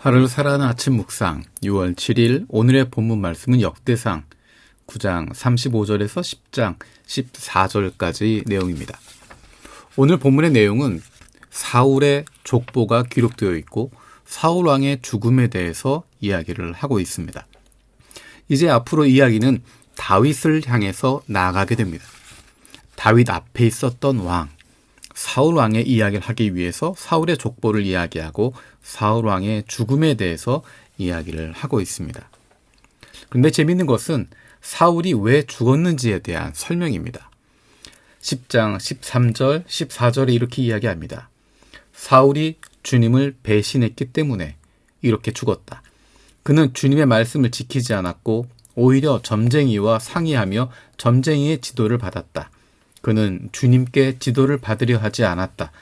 하루를 살아가는 아침 묵상 6월 7일 오늘의 본문 말씀은 역대상 9장 35절에서 10장 14절까지 내용입니다. 오늘 본문의 내용은 사울의 족보가 기록되어 있고 사울 왕의 죽음에 대해서 이야기를 하고 있습니다. 이제 앞으로 이야기는 다윗을 향해서 나아가게 됩니다. 다윗 앞에 있었던 왕, 사울 왕의 이야기를 하기 위해서 사울의 족보를 이야기하고 사울 왕의 죽음에 대해서 이야기를 하고 있습니다. 그런데 재미있는 것은 사울이 왜 죽었는지에 대한 설명입니다. 10장 13절, 14절에 이렇게 이야기합니다. 사울이 주님을 배신했기 때문에 이렇게 죽었다. 그는 주님의 말씀을 지키지 않았고 오히려 점쟁이와 상의하며 점쟁이의 지도를 받았다. 그는 주님께 지도를 받으려 하지 않았다.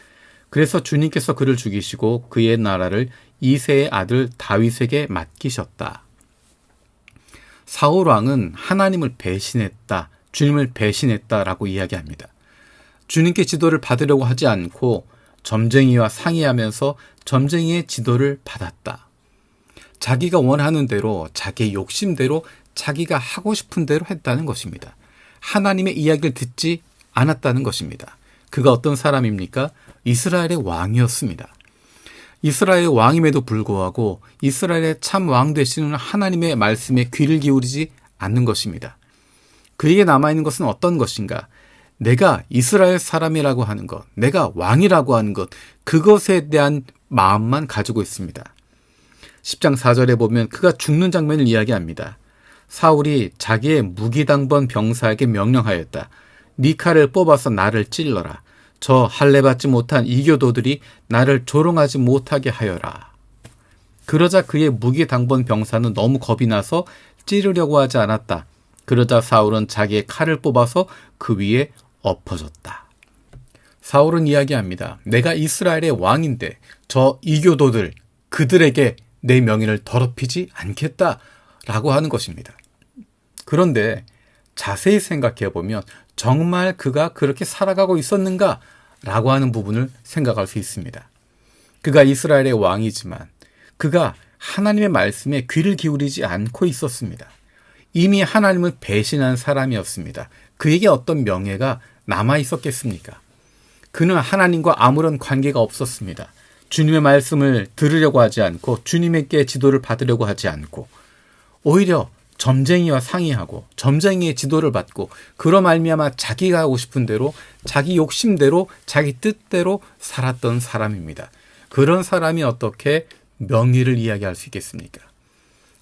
그래서 주님께서 그를 죽이시고 그의 나라를 이새의 아들 다윗에게 맡기셨다. 사울 왕은 하나님을 배신했다, 주님을 배신했다라고 이야기합니다. 주님께 지도를 받으려고 하지 않고 점쟁이와 상의하면서 점쟁이의 지도를 받았다. 자기가 원하는 대로, 자기의 욕심대로, 자기가 하고 싶은 대로 했다는 것입니다. 하나님의 이야기를 듣지 않았다는 것입니다. 그가 어떤 사람입니까? 이스라엘의 왕이었습니다. 이스라엘의 왕임에도 불구하고 이스라엘의 참 왕 되시는 하나님의 말씀에 귀를 기울이지 않는 것입니다. 그에게 남아있는 것은 어떤 것인가? 내가 이스라엘 사람이라고 하는 것, 내가 왕이라고 하는 것, 그것에 대한 마음만 가지고 있습니다. 10장 4절에 보면 그가 죽는 장면을 이야기합니다. 사울이 자기의 무기당번 병사에게 명령하였다. 네 칼을 뽑아서 나를 찔러라. 저 할례받지 못한 이교도들이 나를 조롱하지 못하게 하여라. 그러자 그의 무기당번 병사는 너무 겁이 나서 찌르려고 하지 않았다. 그러자 사울은 자기의 칼을 뽑아서 그 위에 엎어졌다. 사울은 이야기합니다. 내가 이스라엘의 왕인데 저 이교도들, 그들에게 내 명예를 더럽히지 않겠다라고 하는 것입니다. 그런데 자세히 생각해 보면 정말 그가 그렇게 살아가고 있었는가? 라고 하는 부분을 생각할 수 있습니다. 그가 이스라엘의 왕이지만 그가 하나님의 말씀에 귀를 기울이지 않고 있었습니다. 이미 하나님을 배신한 사람이었습니다. 그에게 어떤 명예가 남아 있었겠습니까? 그는 하나님과 아무런 관계가 없었습니다. 주님의 말씀을 들으려고 하지 않고 주님에게 지도를 받으려고 하지 않고 오히려 점쟁이와 상의하고 점쟁이의 지도를 받고 그로 말미암아 자기가 하고 싶은 대로 자기 욕심대로 자기 뜻대로 살았던 사람입니다. 그런 사람이 어떻게 명예를 이야기할 수 있겠습니까?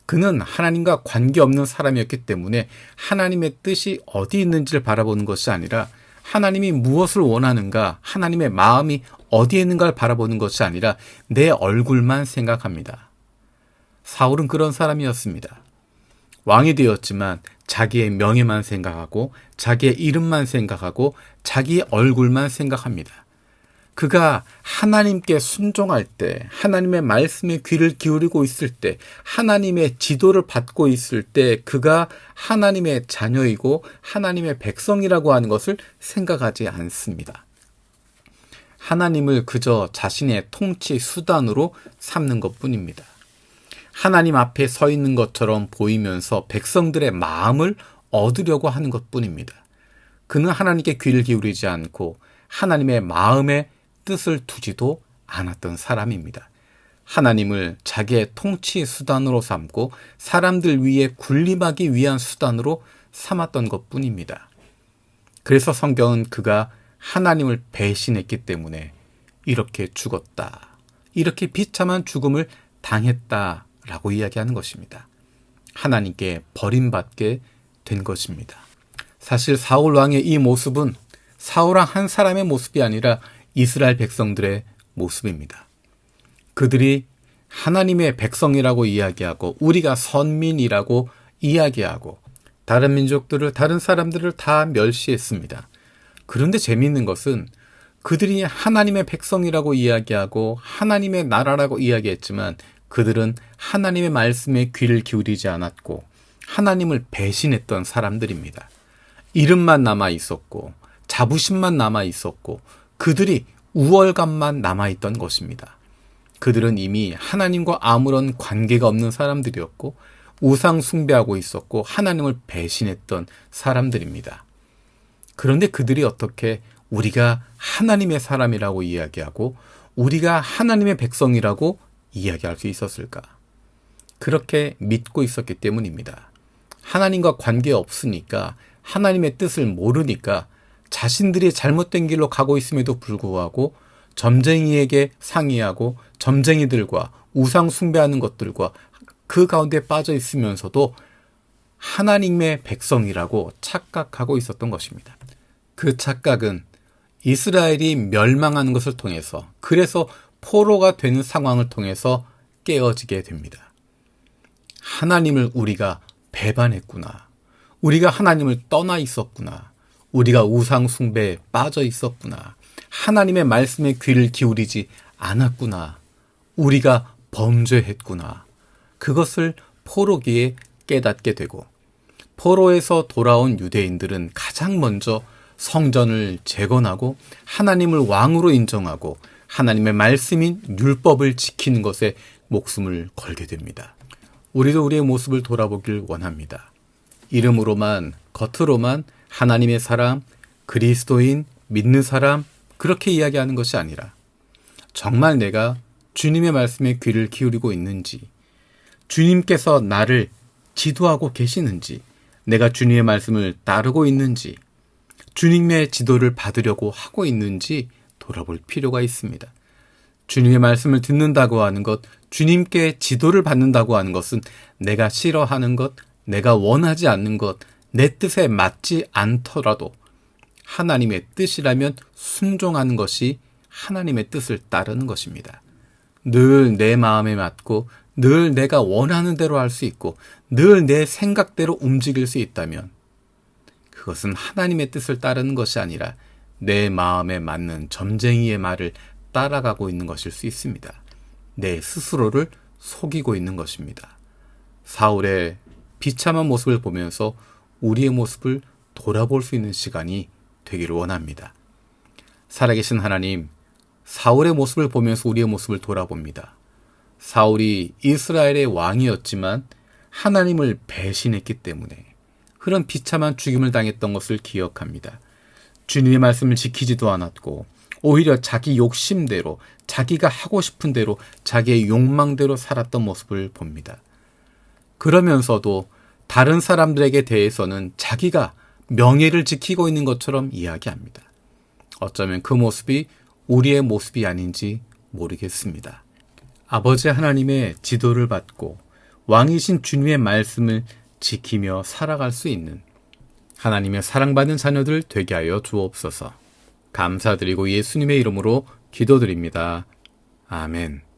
그는 하나님과 관계없는 사람이었기 때문에 하나님의 뜻이 어디 있는지를 바라보는 것이 아니라 하나님이 무엇을 원하는가, 하나님의 마음이 어디에 있는가를 바라보는 것이 아니라 내 얼굴만 생각합니다. 사울은 그런 사람이었습니다. 왕이 되었지만 자기의 명예만 생각하고 자기의 이름만 생각하고 자기의 얼굴만 생각합니다. 그가 하나님께 순종할 때, 하나님의 말씀에 귀를 기울이고 있을 때, 하나님의 지도를 받고 있을 때 그가 하나님의 자녀이고 하나님의 백성이라고 하는 것을 생각하지 않습니다. 하나님을 그저 자신의 통치 수단으로 삼는 것뿐입니다. 하나님 앞에 서 있는 것처럼 보이면서 백성들의 마음을 얻으려고 하는 것뿐입니다. 그는 하나님께 귀를 기울이지 않고 하나님의 마음에 뜻을 두지도 않았던 사람입니다. 하나님을 자기의 통치 수단으로 삼고 사람들 위에 군림하기 위한 수단으로 삼았던 것뿐입니다. 그래서 성경은 그가 하나님을 배신했기 때문에 이렇게 죽었다. 이렇게 비참한 죽음을 당했다. 라고 이야기하는 것입니다. 하나님께 버림받게 된 것입니다. 사실 사울 왕의 이 모습은 사울 왕 한 사람의 모습이 아니라 이스라엘 백성들의 모습입니다. 그들이 하나님의 백성이라고 이야기하고 우리가 선민이라고 이야기하고 다른 민족들을, 다른 사람들을 다 멸시했습니다. 그런데 재미있는 것은 그들이 하나님의 백성이라고 이야기하고 하나님의 나라라고 이야기했지만 그들은 하나님의 말씀에 귀를 기울이지 않았고 하나님을 배신했던 사람들입니다. 이름만 남아 있었고 자부심만 남아 있었고 그들이 우월감만 남아 있던 것입니다. 그들은 이미 하나님과 아무런 관계가 없는 사람들이었고 우상 숭배하고 있었고 하나님을 배신했던 사람들입니다. 그런데 그들이 어떻게 우리가 하나님의 사람이라고 이야기하고 우리가 하나님의 백성이라고 이야기할 수 있었을까? 그렇게 믿고 있었기 때문입니다. 하나님과 관계 없으니까 하나님의 뜻을 모르니까 자신들이 잘못된 길로 가고 있음에도 불구하고 점쟁이에게 상의하고 점쟁이들과 우상 숭배하는 것들과 그 가운데 빠져 있으면서도 하나님의 백성이라고 착각하고 있었던 것입니다. 그 착각은 이스라엘이 멸망하는 것을 통해서, 그래서 포로가 되는 상황을 통해서 깨어지게 됩니다. 하나님을 우리가 배반했구나. 우리가 하나님을 떠나 있었구나. 우리가 우상 숭배에 빠져 있었구나. 하나님의 말씀에 귀를 기울이지 않았구나. 우리가 범죄했구나. 그것을 포로기에 깨닫게 되고, 포로에서 돌아온 유대인들은 가장 먼저 성전을 재건하고 하나님을 왕으로 인정하고 하나님의 말씀인 율법을 지키는 것에 목숨을 걸게 됩니다. 우리도 우리의 모습을 돌아보길 원합니다. 이름으로만, 겉으로만 하나님의 사람, 그리스도인, 믿는 사람, 그렇게 이야기하는 것이 아니라 정말 내가 주님의 말씀에 귀를 기울이고 있는지, 주님께서 나를 지도하고 계시는지, 내가 주님의 말씀을 따르고 있는지, 주님의 지도를 받으려고 하고 있는지 돌아볼 필요가 있습니다. 주님의 말씀을 듣는다고 하는 것, 주님께 지도를 받는다고 하는 것은 내가 싫어하는 것, 내가 원하지 않는 것, 내 뜻에 맞지 않더라도 하나님의 뜻이라면 순종하는 것이 하나님의 뜻을 따르는 것입니다. 늘 내 마음에 맞고 늘 내가 원하는 대로 할 수 있고 늘 내 생각대로 움직일 수 있다면 그것은 하나님의 뜻을 따르는 것이 아니라 내 마음에 맞는 점쟁이의 말을 따라가고 있는 것일 수 있습니다. 내 스스로를 속이고 있는 것입니다. 사울의 비참한 모습을 보면서 우리의 모습을 돌아볼 수 있는 시간이 되기를 원합니다. 살아계신 하나님, 사울의 모습을 보면서 우리의 모습을 돌아봅니다. 사울이 이스라엘의 왕이었지만 하나님을 배신했기 때문에 그런 비참한 죽임을 당했던 것을 기억합니다. 주님의 말씀을 지키지도 않았고 오히려 자기 욕심대로, 자기가 하고 싶은 대로, 자기의 욕망대로 살았던 모습을 봅니다. 그러면서도 다른 사람들에게 대해서는 자기가 명예를 지키고 있는 것처럼 이야기합니다. 어쩌면 그 모습이 우리의 모습이 아닌지 모르겠습니다. 아버지 하나님의 지도를 받고 왕이신 주님의 말씀을 지키며 살아갈 수 있는 하나님의 사랑받는 자녀들 되게 하여 주옵소서. 감사드리고 예수님의 이름으로 기도드립니다. 아멘.